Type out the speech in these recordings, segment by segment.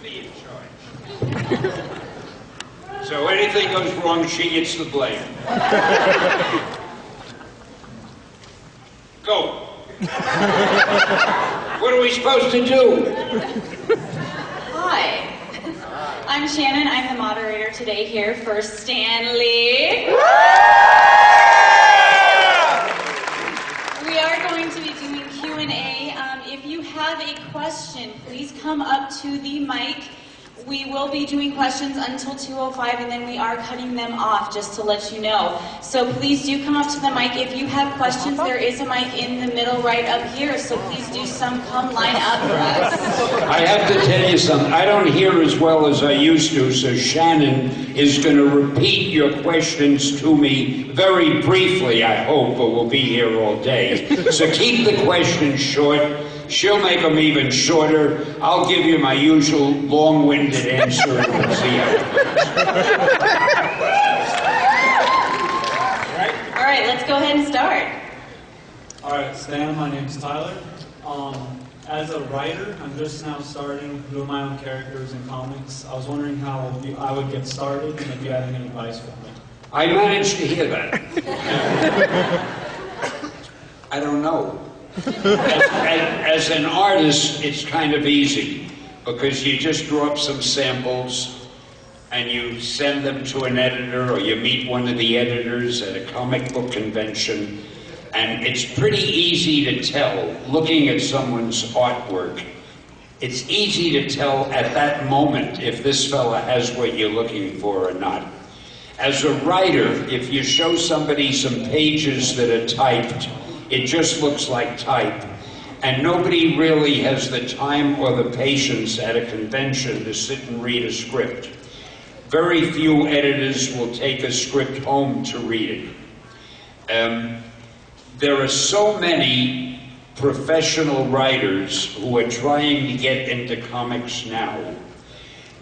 be in charge. So anything goes wrong, she gets the blame. Go. What are we supposed to do? Hi. I'm Shannon. I'm the moderator today here for Stanley. We are going to be doing Q&A. If you have a question, please come up to the mic. We will be doing questions until 2:05, and then we are cutting them off, just to let you know. So please do come up to the mic. If you have questions, there is a mic in the middle right up here, so please do come line up for us. I have to tell you something. I don't hear as well as I used to, so Shannon is going to repeat your questions to me very briefly, I hope, but we'll be here all day. So keep the questions short. She'll make them even shorter. I'll give you my usual long-winded answer, and we'll see how it goes. All right, let's go ahead and start. All right, Stan, my name's Tyler. As a writer, I'm just now starting doing my own characters in comics. I was wondering how I would get started and if you had any advice for me. I managed to hear that. I don't know. As an artist, it's kind of easy because you just draw up some samples and you send them to an editor, or you meet one of the editors at a comic book convention, and it's pretty easy to tell, looking at someone's artwork, it's easy to tell at that moment if this fella has what you're looking for or not. As a writer, if you show somebody some pages that are typed, it just looks like type. And nobody really has the time or the patience at a convention to sit and read a script. Very few editors will take a script home to read it. There are so many professional writers who are trying to get into comics now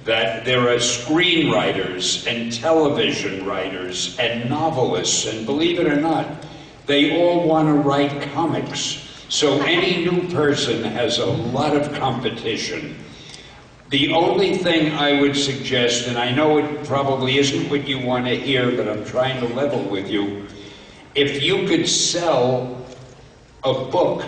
that there are screenwriters and television writers and novelists, and believe it or not, they all want to write comics. So any new person has a lot of competition. The only thing I would suggest, and I know it probably isn't what you want to hear, but I'm trying to level with you, if you could sell a book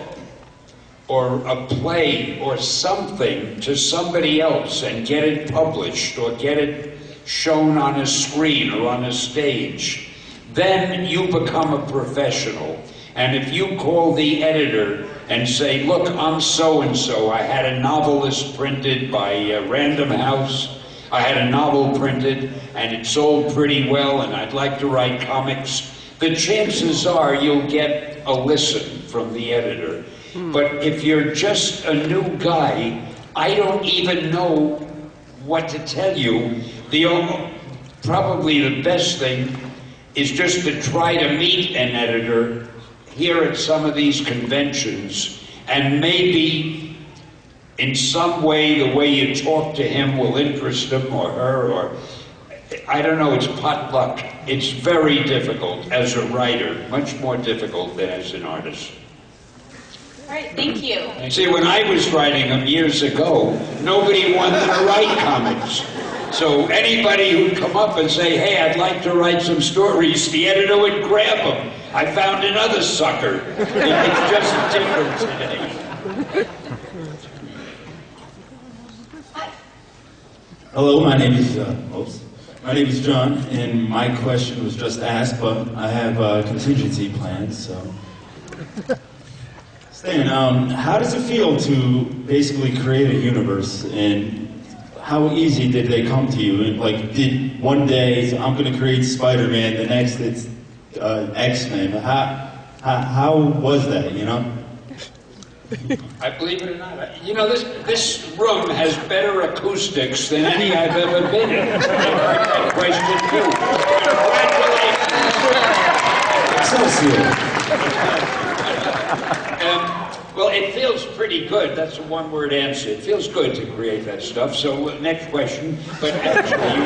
or a play or something to somebody else and get it published or get it shown on a screen or on a stage, then you become a professional. And if you call the editor and say, look, I'm so-and-so, I had a novelist printed by Random House, I had a novel printed and it sold pretty well and I'd like to write comics, the chances are you'll get a listen from the editor. But if you're just a new guy, I don't even know what to tell you. Probably the best thing is just to try to meet an editor here at some of these conventions, and maybe in some way the way you talk to him will interest him or her, or I don't know, it's potluck. It's very difficult as a writer, much more difficult than as an artist. All right, thank you. See, when I was writing them years ago, nobody wanted to write comics. So anybody who'd come up and say, hey, I'd like to write some stories, the editor would grab them. I found another sucker. It's just different today. Hello, my name is John, and my question was just asked, but I have contingency plans, so. Stan, how does it feel to basically create a universe, and how easy did they come to you? And like, did one day I'm going to create Spider-Man, the next it's X-Men? How was that? You know? I believe it or not, you know, this room has better acoustics than any I've ever been in. I've heard that question too. Well, it feels pretty good. That's a one-word answer. It feels good to create that stuff. So, next question. But actually,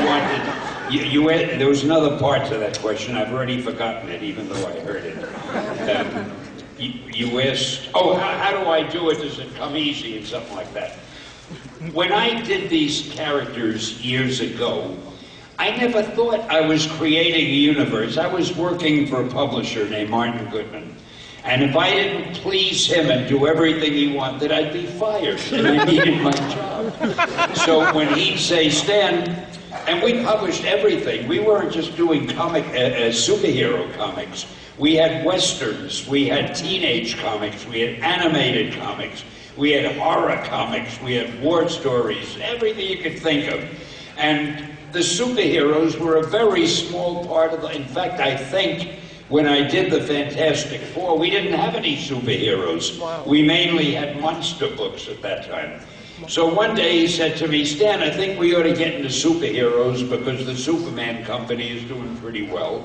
there was another part to that question. I've already forgotten it, even though I heard it. You asked, oh, how do I do it? Does it come easy and something like that? when I did these characters years ago, I never thought I was creating a universe. I was working for a publisher named Martin Goodman. And if I didn't please him and do everything he wanted, I'd be fired, and I needed my job. So when he'd say, Stan, and we published everything. We weren't just doing superhero comics. We had westerns, we had teenage comics, we had animated comics, we had horror comics, we had war stories, everything you could think of. And the superheroes were a very small part of in fact, I think when I did the Fantastic Four, we didn't have any superheroes. Wow. We mainly had monster books at that time. So one day he said to me, Stan, I think we ought to get into superheroes because the Superman company is doing pretty well.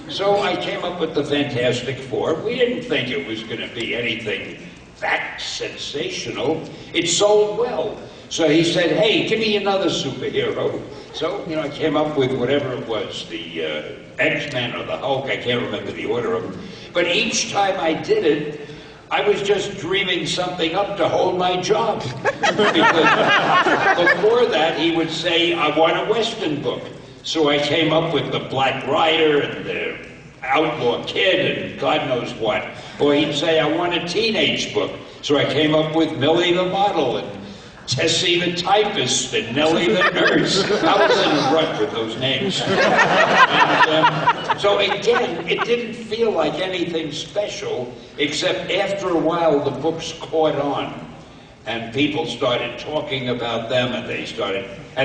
So I came up with the Fantastic Four. We didn't think it was going to be anything that sensational. It sold well. So he said, hey, give me another superhero. So, I came up with whatever it was, the X-Men or the Hulk, I can't remember the order of them. But each time I did it, I was just dreaming something up to hold my job. Because before that, he would say, I want a Western book. So I came up with the Black Rider and the Outlaw Kid and God knows what. Or he'd say, I want a teenage book. So I came up with Millie the Model and Tessie the Typist and Nellie the Nurse. I was in a rut with those names. And, so again, it didn't feel like anything special, except after a while the books caught on. And people started talking about them, and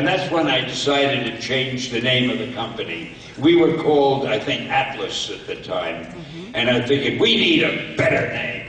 that's when I decided to change the name of the company. We were called, I think, Atlas at the time, and I figured we need a better name.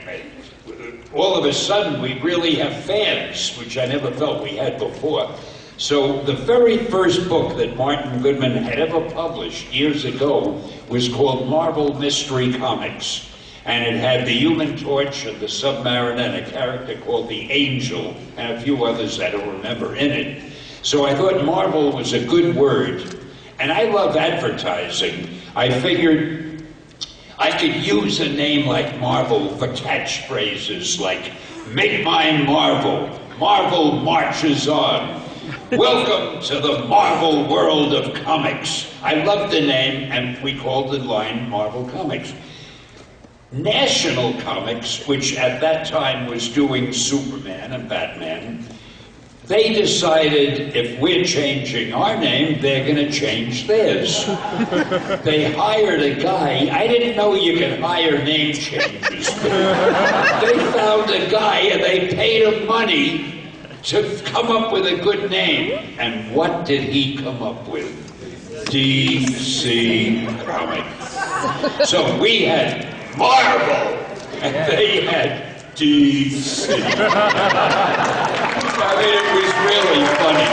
All of a sudden, we really have fans, which I never felt we had before. So the very first book that Martin Goodman had ever published years ago was called Marvel Mystery Comics. And it had the Human Torch and the Submariner and a character called the Angel and a few others I don't remember in it. So I thought Marvel was a good word. And I love advertising. I figured I could use a name like Marvel for catchphrases like, make mine Marvel, Marvel marches on. Welcome to the Marvel world of comics. I loved the name, and we called the line Marvel Comics. National Comics, which at that time was doing Superman and Batman, they decided if we're changing our name, they're going to change theirs. They hired a guy. I didn't know you could hire name changes. They found a guy and they paid him money to come up with a good name. And what did he come up with? DC Comics. So we had Marvel, and they had DC. I mean, it was really funny.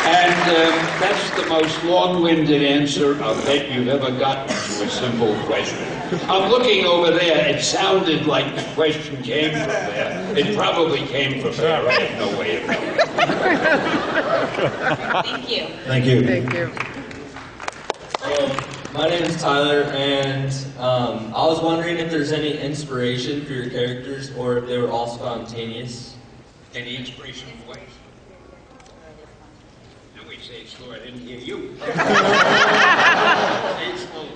And that's the most long-winded answer I'll bet you've ever gotten to a simple question. I'm looking over there. It sounded like the question came from there. It probably came from there. I have no way of knowing. Thank you. Thank you. Thank you. My name is Tyler, and I was wondering if there's any inspiration for your characters, or if they were all spontaneous. Any inspiration of what? No, we say it slow. I didn't hear you. Say it slowly.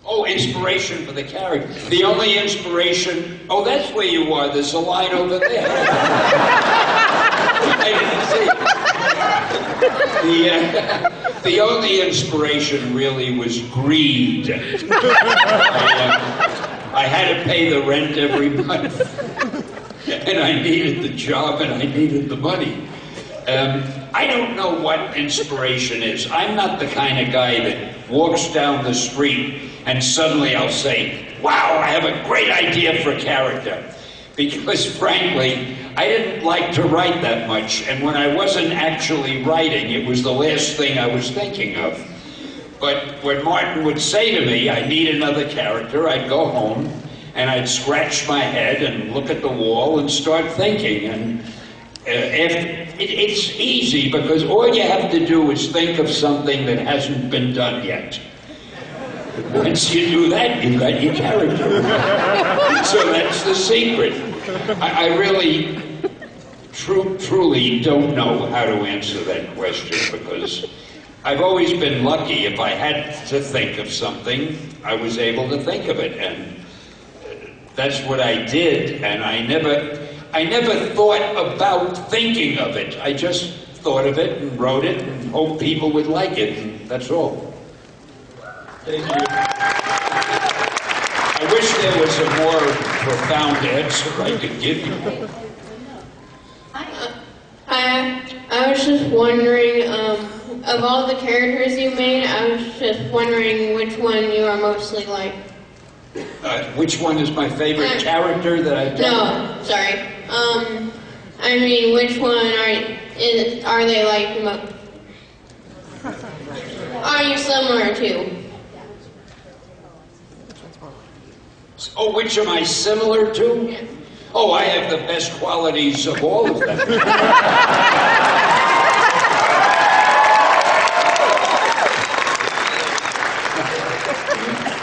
Oh, inspiration for the character. The only inspiration... Oh, that's where you are. There's a line over there. I didn't see it. The only inspiration really was greed. I had to pay the rent every month, and I needed the job and I needed the money. I don't know what inspiration is. I'm not the kind of guy that walks down the street and suddenly I'll say, wow, I have a great idea for a character. Because frankly, I didn't like to write that much, and when I wasn't actually writing, it was the last thing I was thinking of. But when Martin would say to me, I need another character, I'd go home, and I'd scratch my head and look at the wall and start thinking. And it's easy, because all you have to do is think of something that hasn't been done yet. Once you do that, you've got your character. So that's the secret. I really, truly don't know how to answer that question because I've always been lucky. If I had to think of something, I was able to think of it, and that's what I did. And I never thought about thinking of it. I just thought of it and wrote it and hoped people would like it, and that's all. Thank you. I wish there was a more profound answer I could give you. I was just wondering, of all the characters you made, I was just wondering which one you are mostly like. Which one is my favorite character that I've done? No, sorry. I mean, which one are they like? Are you similar to? Oh, which am I similar to? Yeah. Oh, I have the best qualities of all of them.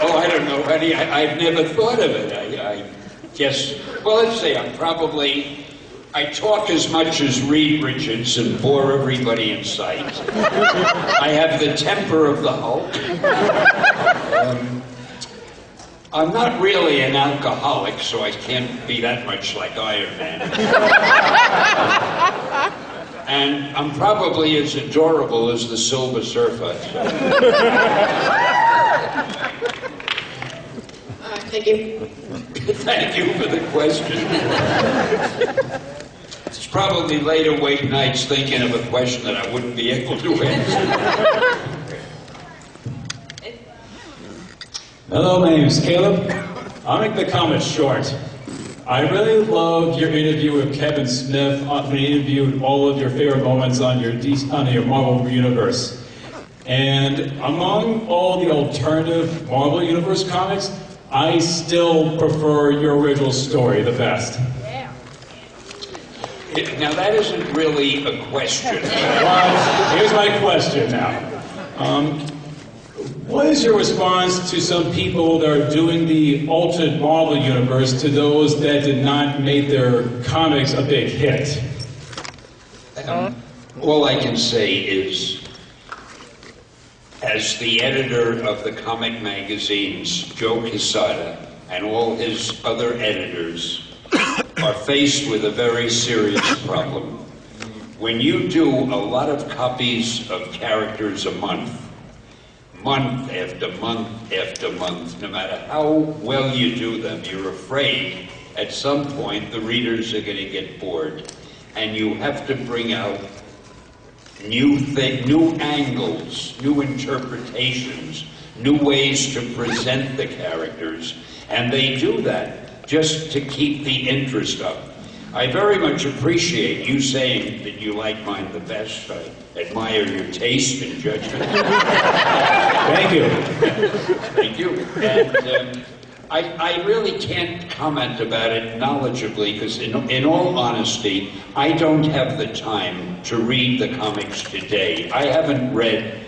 Oh, I don't know, honey. I've never thought of it. I guess, well, let's see. I talk as much as Reed Richards and bore everybody in sight. I have the temper of the Hulk. I'm not really an alcoholic, so I can't be that much like Iron Man. And I'm probably as adorable as the Silver Surfer. Thank you. Thank you for the question. It's probably late awake nights thinking of a question that I wouldn't be able to answer. Hello, my name is Caleb. I'll make the comment short. I really loved your interview with Kevin Smith when he interviewed all of your favorite moments on your Marvel Universe. And among all the alternative Marvel Universe comics, I still prefer your original story the best. Now, that isn't really a question. Well, here's my question now. What is your response to some people that are doing the alternate Marvel Universe to those that did not make their comics a big hit? All I can say is, as the editor of the comic magazines, Joe Quesada, and all his other editors are faced with a very serious problem. When you do a lot of copies of characters a month after month after month, no matter how well you do them, you're afraid at some point the readers are going to get bored. And you have to bring out new angles, new interpretations, new ways to present the characters. And they do that just to keep the interest up. I very much appreciate you saying that you like mine the best. I admire your taste and judgment. Thank you. Thank you. And I really can't comment about it knowledgeably because, in all honesty, I don't have the time to read the comics today. I haven't read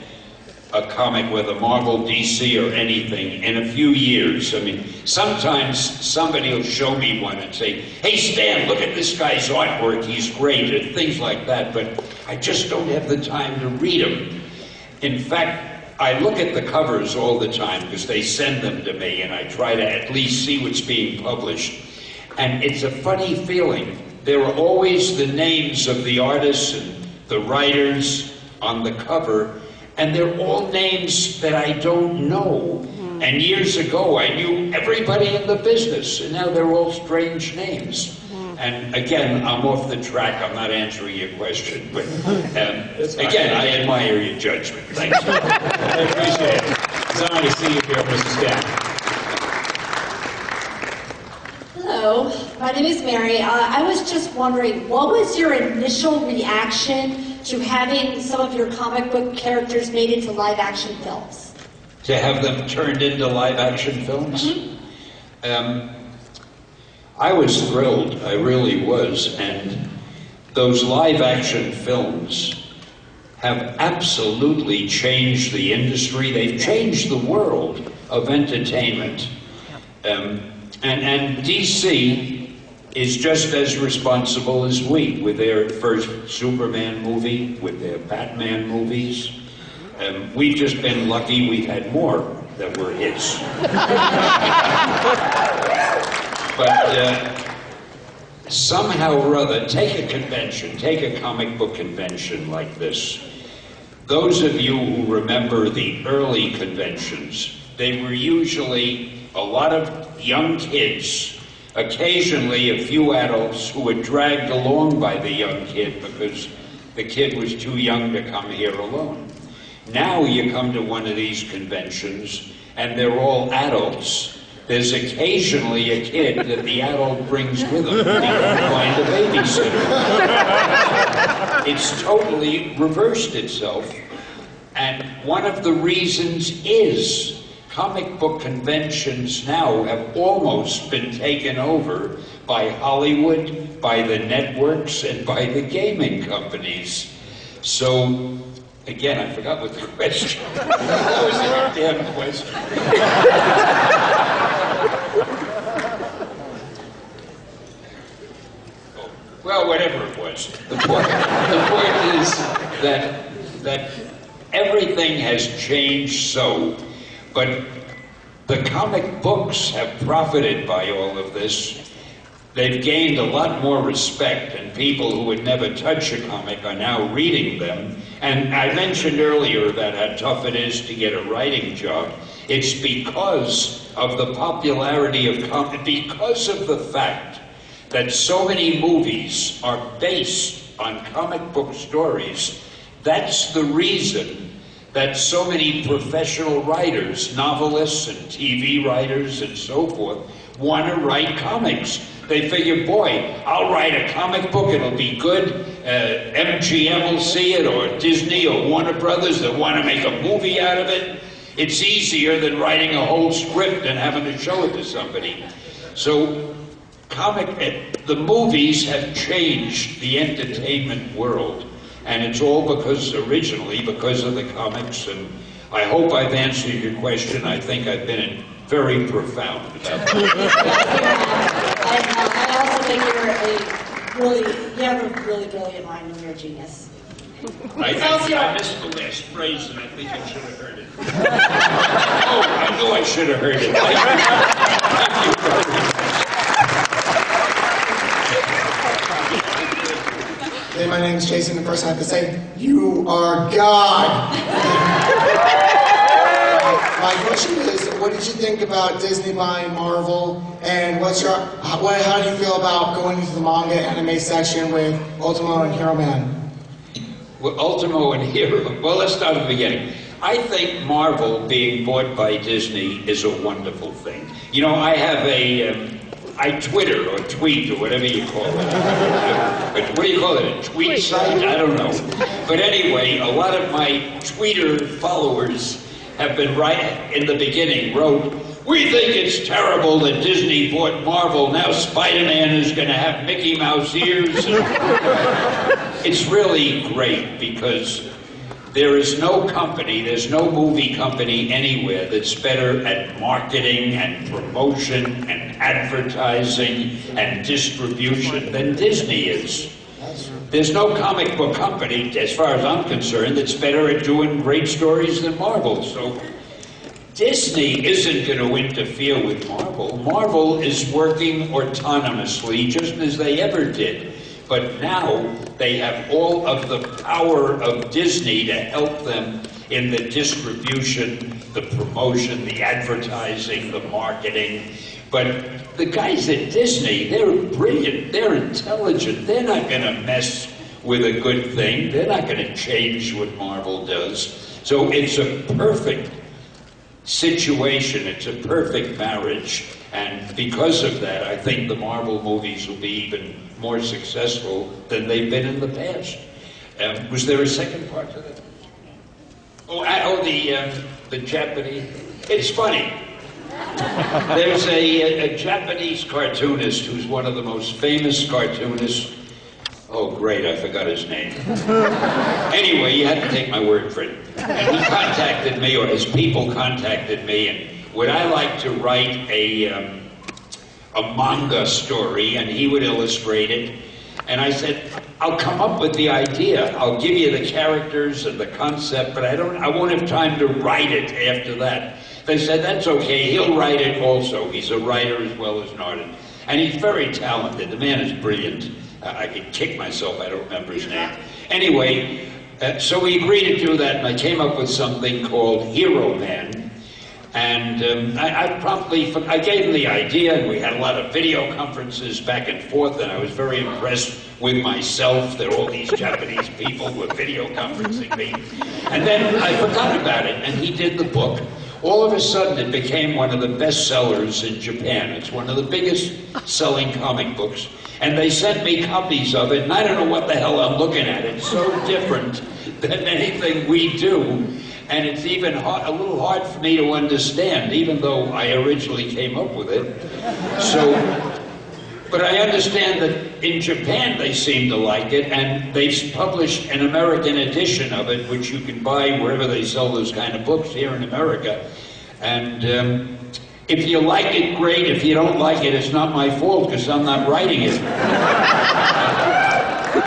a comic, whether Marvel, DC, or anything, in a few years. I mean, sometimes somebody will show me one and say, "Hey, Stan, look at this guy's artwork. He's great," and things like that, but I just don't have the time to read them. In fact, I look at the covers all the time because they send them to me, and I try to at least see what's being published. And it's a funny feeling. There are always the names of the artists and the writers on the cover, and they're all names that I don't know. And years ago, I knew everybody in the business, and now they're all strange names. And again, I'm off the track. I'm not answering your question. But again, I admire your judgment. Thanks. I appreciate it. It's an honor to see you here, Mr. Stan. Hello, my name is Mary. I was just wondering, what was your initial reaction to having some of your comic book characters made into live-action films? To have them turned into live-action films? I was thrilled. I really was. And those live-action films have absolutely changed the industry. They've changed the world of entertainment. And DC is just as responsible as we, with their first Superman movie, with their Batman movies. We've just been lucky we've had more that were hits. But somehow or other, take a convention, take a comic book convention like this. Those of you who remember the early conventions, they were usually a lot of young kids, occasionally a few adults who were dragged along by the young kid because the kid was too young to come here alone. Now you come to one of these conventions and they're all adults. There's occasionally a kid that the adult brings with him. They don't find a babysitter. It's totally reversed itself. And one of the reasons is comic book conventions now have almost been taken over by Hollywood, by the networks, and by the gaming companies. So, again, I forgot what the question was. What was the damn question? Well, whatever it was. The point is that everything has changed so, but the comic books have profited by all of this. They've gained a lot more respect, and people who would never touch a comic are now reading them. And I mentioned earlier about how tough it is to get a writing job. It's because of the popularity of comic, because of the fact that so many movies are based on comic book stories. That's the reason that so many professional writers, novelists and TV writers and so forth, want to write comics. They figure, boy, I'll write a comic book, it'll be good, MGM will see it, or Disney or Warner Brothers, they'll want to make a movie out of it. It's easier than writing a whole script and having to show it to somebody. So the movies have changed the entertainment world, and it's all originally because of the comics. And I hope I've answered your question. I think I've been very profound about that. I also think you have a really brilliant mind and you're a genius. I missed the last phrase, and I think I should have heard it. Oh, I knew I should have heard it. Thank you very much. Hey, my name's Jason, and first I have to say, you are God! My question is, what did you think about Disney buying Marvel, and how do you feel about going into the manga anime section with Ultimo and Hero Man? Well, Ultimo and Hero, well, let's start at the beginning. I think Marvel being bought by Disney is a wonderful thing. You know, I have I Twitter or tweet or whatever you call it. What do you call it? A tweet site? I don't know. But anyway, a lot of my Twitter followers have been in the beginning wrote, we think it's terrible that Disney bought Marvel. Now Spider-Man is going to have Mickey Mouse ears. It's really great because there is no company, there's no movie company anywhere that's better at marketing and promotion and advertising and distribution than Disney is. There's no comic book company, as far as I'm concerned, that's better at doing great stories than Marvel. So Disney isn't going to interfere with Marvel. Marvel is working autonomously, just as they ever did. But now they have all of the power of Disney to help them in the distribution, the promotion, the advertising, the marketing. But the guys at Disney, they're brilliant, they're intelligent, they're not going to mess with a good thing, they're not going to change what Marvel does. So it's a perfect situation, it's a perfect marriage. And because of that, I think the Marvel movies will be even more successful than they've been in the past. Was there a second part to that? The Japanese. It's funny. There's a Japanese cartoonist who's one of the most famous cartoonists. Oh, great, I forgot his name. Anyway, you had to take my word for it. And he contacted me, or his people contacted me, and would I like to write a manga story, and he would illustrate it. And I said, I'll come up with the idea. I'll give you the characters and the concept, but I won't have time to write it after that. They said, that's okay, he'll write it also. He's a writer as well as an artist. And he's very talented. The man is brilliant. I could kick myself, I don't remember his name. Anyway, so we agreed to do that, and I came up with something called Hero Man. And I gave him the idea, and we had a lot of video conferences back and forth, and I was very impressed with myself that all these Japanese people were video conferencing me. And then I forgot about it, and he did the book. All of a sudden, it became one of the best sellers in Japan. It's one of the biggest selling comic books. And they sent me copies of it, and I don't know what the hell I'm looking at. It's so different than anything we do. And it's even a little hard for me to understand, even though I originally came up with it. But I understand that in Japan they seem to like it, and they've published an American edition of it, which you can buy wherever they sell those kind of books here in America. And if you like it, great. If you don't like it, it's not my fault, because I'm not writing it.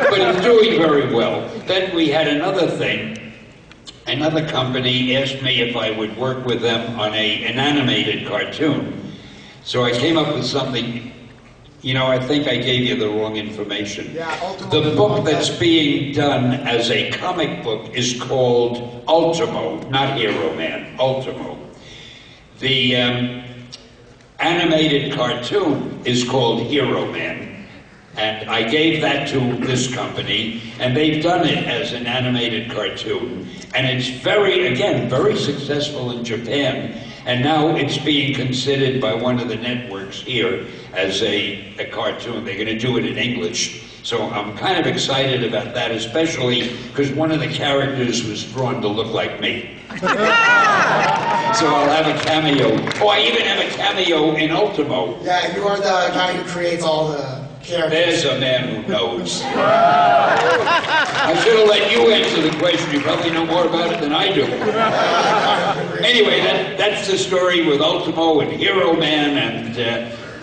But it's doing very well. Then we had another thing. Another company asked me if I would work with them on an animated cartoon. So I came up with something. You know, I think I gave you the wrong information. The book that's being done as a comic book is called Ultimo, not Hero Man, Ultimo. The animated cartoon is called Hero Man. And I gave that to this company, and they've done it as an animated cartoon. And it's very successful in Japan. And now it's being considered by one of the networks here as a cartoon. They're going to do it in English. So I'm kind of excited about that, especially because one of the characters was drawn to look like me. So I'll have a cameo. Oh, I even have a cameo in Ultimo. Yeah, you are the guy who creates all the characters. There's a man who knows. I should have let you answer the question. You probably know more about it than I do. Anyway, that's the story with Ultimo and Hero Man, and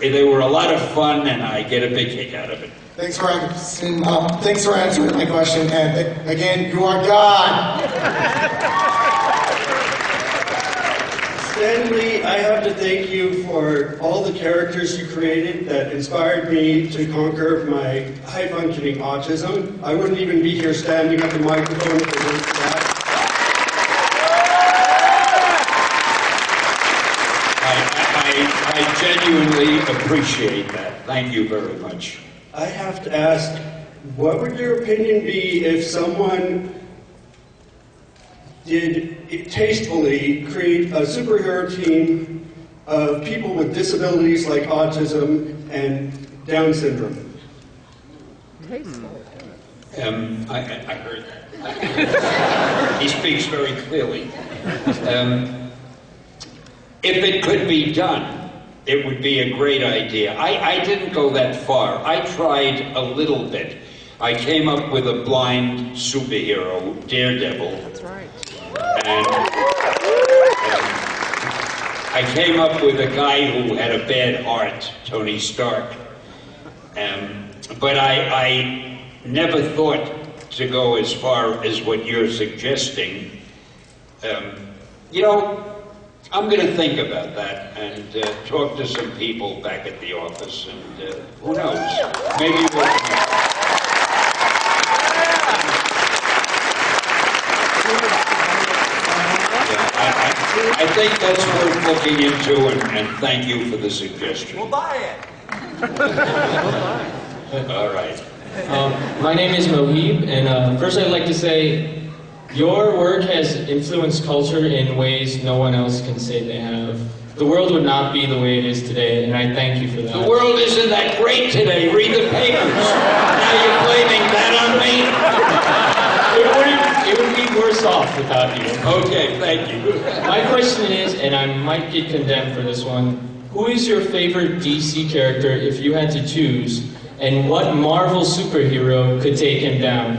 they were a lot of fun, and I get a big kick out of it. Thanks for answering my question, and again, you are God. Stan Lee, I have to thank you for all the characters you created that inspired me to conquer my high-functioning autism. I wouldn't even be here standing at the microphone if it weren't for that. I genuinely appreciate that. Thank you very much. I have to ask, what would your opinion be if someone did tastefully create a superhero team of people with disabilities like autism and Down syndrome? I heard that. He speaks very clearly. If it could be done, it would be a great idea. I didn't go that far. I tried a little bit. I came up with a blind superhero, Daredevil. That's right. And I came up with a guy who had a bad heart, Tony Stark. But I never thought to go as far as what you're suggesting. You know, I'm going to think about that and talk to some people back at the office, and who knows, maybe we'll... I think that's worth looking into, and thank you for the suggestion. We'll buy it. All right. My name is Mohib, and first I'd like to say your work has influenced culture in ways no one else can say they have. The world would not be the way it is today, and I thank you for that. The world isn't that great today. Read the papers. Now you're blaming that on me? It would be worse off without you. Okay, thank you. My question is, and I might get condemned for this one, who is your favorite DC character if you had to choose? and what Marvel superhero could take him down?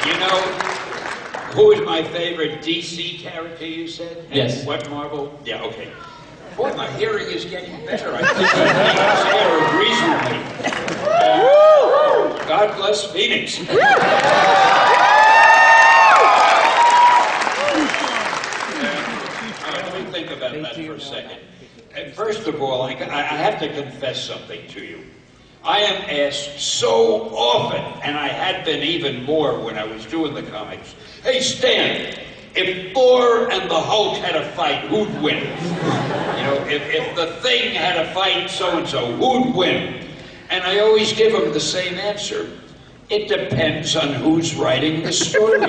You know, who is my favorite DC character, you said? And Yes. what Marvel? Yeah, okay. Boy, my hearing is getting better. I think Phoenix here agrees with me. God bless Phoenix. Let me think about that for a second. First of all, I have to confess something to you. I am asked so often, and I had been even more when I was doing the comics, hey Stan, if Thor and the Hulk had a fight, who'd win? You know, if the Thing had a fight, so-and-so, who'd win? And I always give them the same answer. It depends on who's writing the story.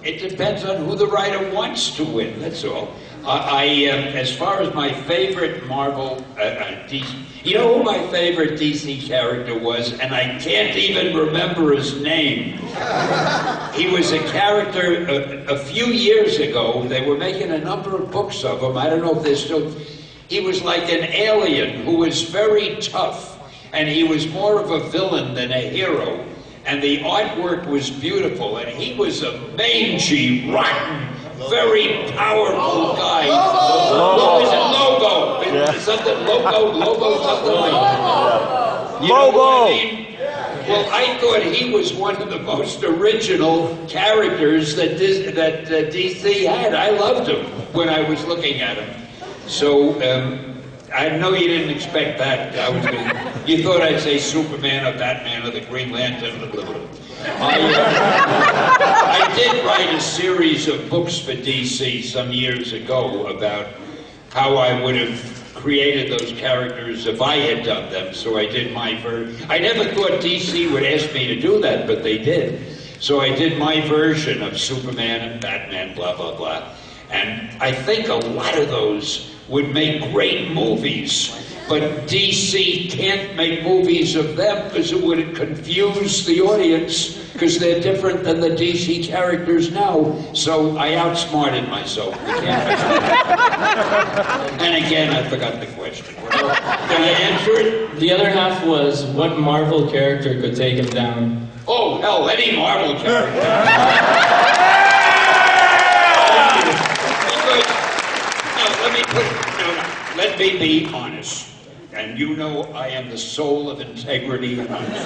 It depends on who the writer wants to win, that's all. As far as my favorite Marvel, DC, you know who my favorite DC character was? And I can't even remember his name. He was a character a few years ago. They were making a number of books of him. I don't know if they're still... He was like an alien who was very tough. And he was more of a villain than a hero. And the artwork was beautiful. And he was a mangy, rotten, very powerful guy. What was it? Lobo. Something Lobo something like that. Lobo. I mean? Well, I thought he was one of the most original characters that DC had. I loved him when I was looking at him. So I know you didn't expect that. You thought I'd say Superman or Batman or the Green Lantern. I did write a series of books for DC some years ago about how I would have created those characters if I had done them, so I did my version. I never thought DC would ask me to do that, but they did. So I did my version of Superman and Batman, blah, blah, blah. And I think a lot of those would make great movies. But DC can't make movies of them because it would confuse the audience because they're different than the DC characters now. So I outsmarted myself. And again, I forgot the question. Did I answer it? The other half was, what Marvel character could take him down? Oh, hell, any Marvel character. Let me be honest. And you know I am the soul of integrity and honesty.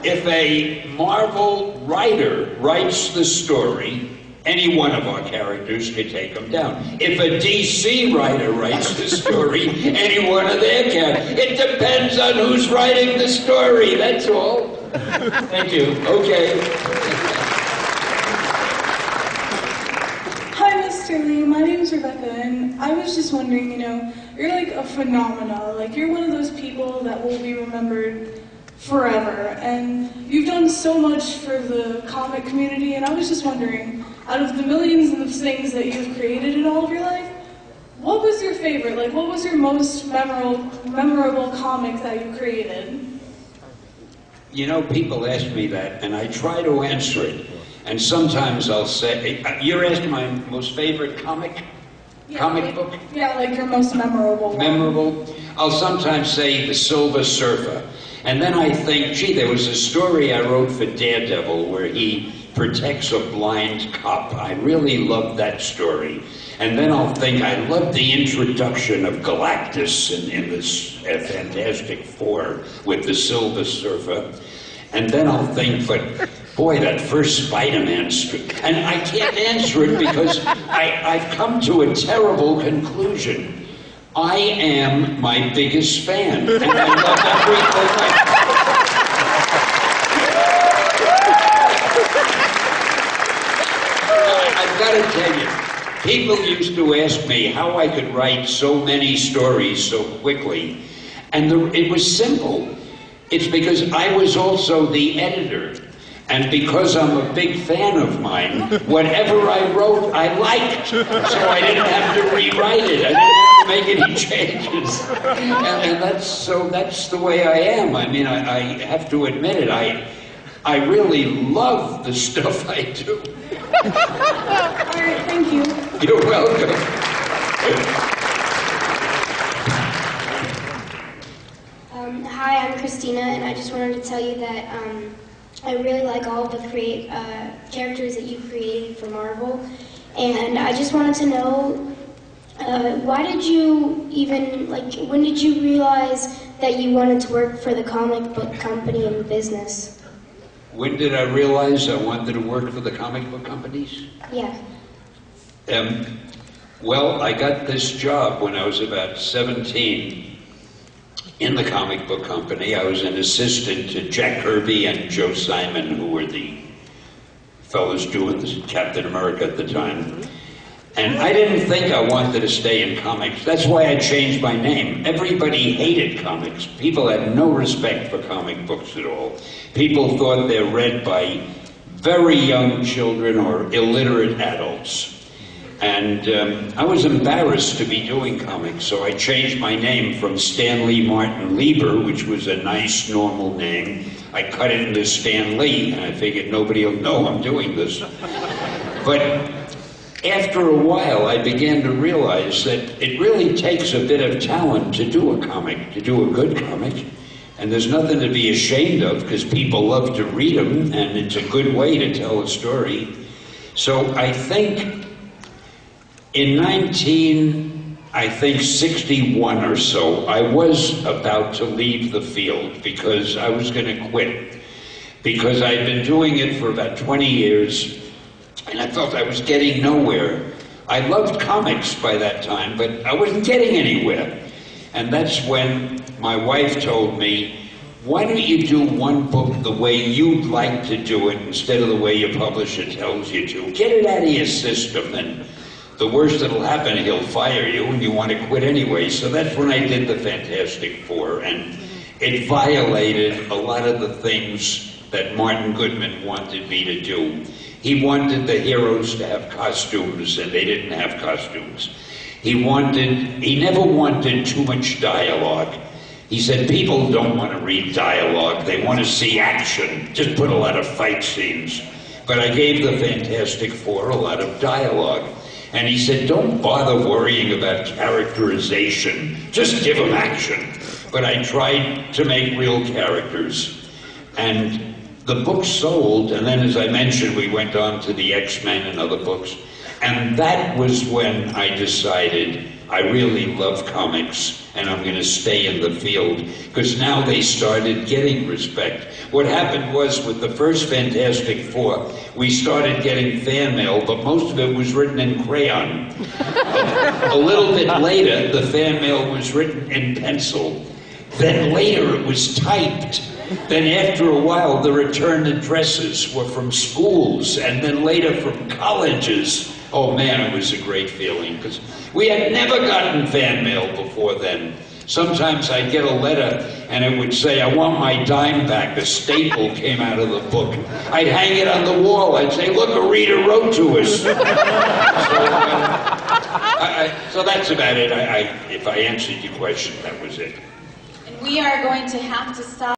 If a Marvel writer writes the story, any one of our characters could take them down. If a DC writer writes the story, any one of their characters. It depends on who's writing the story, that's all. Thank you. Okay. Hi, Mr. Lee. My name's Rebecca, and I was just wondering, you know, you're like a phenomenon. Like, you're one of those people that will be remembered forever. And you've done so much for the comic community, and I was just wondering, out of the millions of things that you've created in all of your life, what was your favorite? Like, what was your most memorable comic that you created? You know, people ask me that, and I try to answer it. And sometimes I'll say, you're asking my most favorite comic? Yeah, comic book? Yeah, like your most memorable one. Memorable? I'll sometimes say The Silver Surfer. And then I think, gee, there was a story I wrote for Daredevil where he protects a blind cop. I really loved that story. And then I'll think, I love the introduction of Galactus in this Fantastic Four with the Silver Surfer. And then I'll think, but boy, that first Spider-Man story. And I can't answer it because I've come to a terrible conclusion. I am my biggest fan. And I love everything. I've got to tell you, people used to ask me how I could write so many stories so quickly. And it was simple. It's because I was also the editor. And because I'm a big fan of mine, whatever I wrote, I liked. So I didn't have to rewrite it. I didn't have to make any changes. And that's the way I am. I mean, I have to admit it. I really love the stuff I do. All right, thank you. You're welcome. Hi, I'm Christina, and I just wanted to tell you that I really like all of the characters that you created for Marvel, and I just wanted to know, why did you even, when did you realize that you wanted to work for the comic book company and business? When did I realize I wanted to work for the comic book companies? Yeah. Well, I got this job when I was about 17 in the comic book company. I was an assistant to Jack Kirby and Joe Simon, who were the fellows doing Captain America at the time. And I didn't think I wanted to stay in comics. That's why I changed my name. Everybody hated comics. People had no respect for comic books at all. People thought they're read by very young children or illiterate adults. And I was embarrassed to be doing comics, so I changed my name from Stanley Martin Lieber, which was a nice, normal name. I cut it into Stan Lee, and I figured nobody will know I'm doing this. But after a while, I began to realize that it really takes a bit of talent to do a comic, to do a good comic. And there's nothing to be ashamed of, because people love to read them, and it's a good way to tell a story. So I think in 1961 or so, I was about to leave the field because I was going to quit. Because I'd been doing it for about 20 years, and I felt I was getting nowhere. I loved comics by that time, but I wasn't getting anywhere. And that's when my wife told me, why don't you do one book the way you'd like to do it instead of the way your publisher tells you to? Get it out of your system, and the worst that'll happen, he'll fire you, and you want to quit anyway. So that's when I did the Fantastic Four, and it violated a lot of the things that Martin Goodman wanted me to do. He wanted the heroes to have costumes, and they didn't have costumes. He never wanted too much dialogue. He said, people don't want to read dialogue, they want to see action. Just put a lot of fight scenes. But I gave the Fantastic Four a lot of dialogue. And he said, don't bother worrying about characterization, just give them action. But I tried to make real characters. And the book sold, and then as I mentioned, we went on to the X-Men and other books. And that was when I decided I really love comics, and I'm going to stay in the field, because now they started getting respect. What happened was, with the first Fantastic Four, we started getting fan mail, but most of it was written in crayon. A little bit later, the fan mail was written in pencil. Then later, it was typed. Then after a while, the return addresses were from schools, and then later from colleges. Oh man, it was a great feeling, because we had never gotten fan mail before then. Sometimes I'd get a letter, and it would say, I want my dime back. A staple came out of the book. I'd hang it on the wall. I'd say, look, a reader wrote to us. So that's about it. If I answered your question, that was it. And we are going to have to stop.